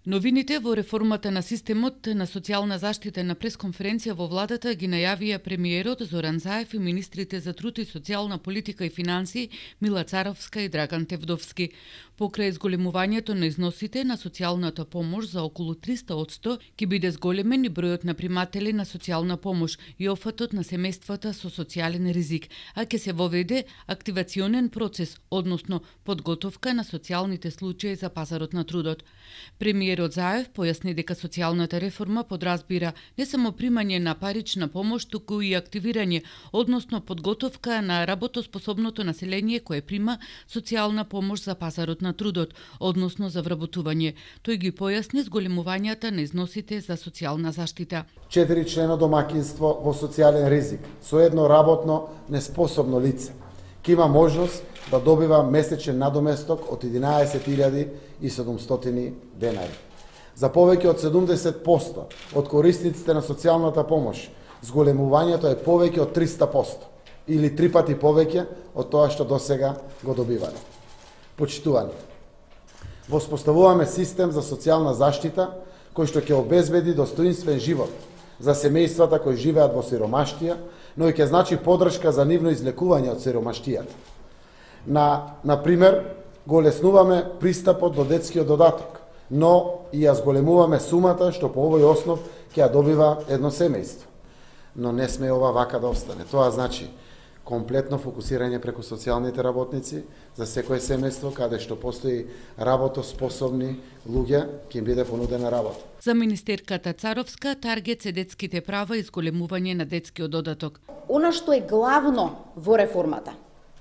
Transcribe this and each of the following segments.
Новините во реформата на системот на социјална заштита на пресконференција во владата ги најавија премиерот Зоран Заев и министрите за труд и социјална политика и финансии Мила Царовска и Драган Тевдовски. Покрај зголемувањето на износите на социјалната помош за околу 300%, ќе биде зголемен и бројот на приматели на социјална помош и офатот на семејствата со социјален ризик, а ќе се воведе активационен процес, односно подготовка на социјалните случаи за пазарот на трудот. Премиерот Заев појасни дека социјалната реформа подразбира не само примање на парична помош, туку и активирање, односно подготовка на работоспособното население кое прима социјална помош за пазарот на трудот, односно за вработување. Тој ги појасни зголемувањата на износите за социјална заштита. 4 члена домакинство во социјален ризик со едно работно неспособно лице ќе има можност да добива месечен надоместок од 11.700 денари. За повеќе од 70% од корисниците на социјалната помош, зголемувањето е повеќе од 300% или 3 пати повеќе од тоа што досега го добивале. Почитувани, воспоставуваме систем за социјална заштита кој што ќе обезбеди достоинствен живот за семејствата кои живеат во сиромаштија, но и ќе значи поддршка за нивно излекување од сиромаштијата. Например, го леснуваме пристапот до детскиот додаток, но и ја зголемуваме сумата што по овој основ ќе ја добива едно семејство. Но не сме ова вака да остане. Тоа значи комплетно фокусирање преку социјалните работници за секое семејство каде што постои работоспособни луѓе ќе им биде понудена работа. За министерката Царовска таргет се детските права и зголемување на детскиот додаток. Она што е главно во реформата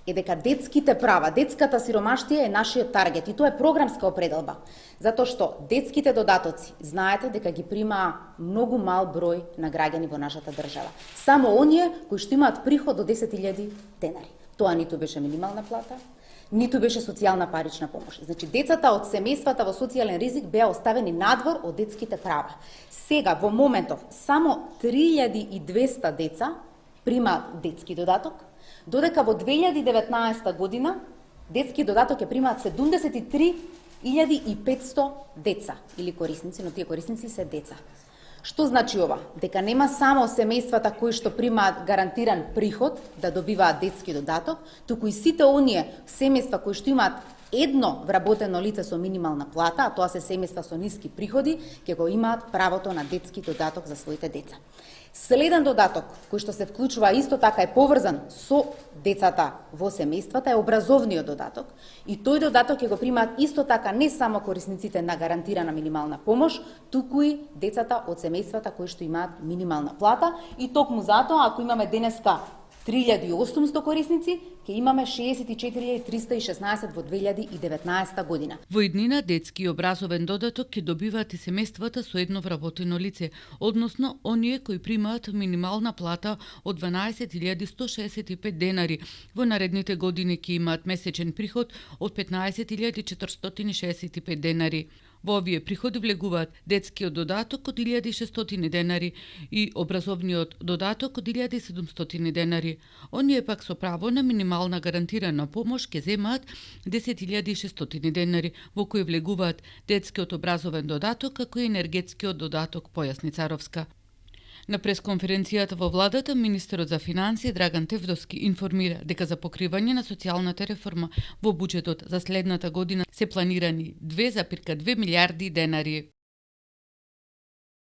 е дека детските права, детската сиромаштија е нашиот таргет и тоа е програмска определба. Затоа што детските додатоци, знаете дека ги прима многу мал број на граѓани во нашата држава. Само оние кои што имаат приход до 10.000 денари. Тоа ниту беше минимална плата, ниту беше социјална парична помош. Значи, децата од семејствата во социјален ризик беа оставени надвор од детските права. Сега, во моментов, само 3200 деца примаат детски додаток, додека во 2019 година детски додаток ќе примаат 73.500 деца или корисници, но тие корисници се деца. Што значи ова? Дека нема само семејствата кои што примаат гарантиран приход да добиваат детски додаток, туку и сите оние семејства кои што имаат едно вработено лице со минимална плата, а тоа се семејства со ниски приходи, ќе го имаат правото на детски додаток за своите деца. Следен додаток кој што се вклучува исто така е поврзан со децата во семејствата е образовниот додаток и тој додаток ќе го примаат исто така не само корисниците на гарантирана минимална помош, туку и децата од семејствата кои што имаат минимална плата и токму затоа ако имаме денеска 3800 корисници, ќе имаме 64.316 во 2019 година. Во иднина детски и образовен додаток ќе добиваат и семејствата со едно вработено лице, односно оние кои примаат минимална плата од 12.165 денари. Во наредните години ќе имаат месечен приход од 15.465 денари. Во овие приходи влегуваат детскиот додаток од 1.600 денари и образовниот додаток од 1.700 денари. Оние пак со право на минимална гарантирана помош ќе земаат 10.600 денари, во кои влегуваат детскиот образовен додаток како и енергетскиот додаток, појасни Царовска. На пресконференцијата во владата, министерот за финансии Драган Тевдовски информира дека за покривање на социјалната реформа во буџетот за следната година се планирани 2,2 милијарди денари.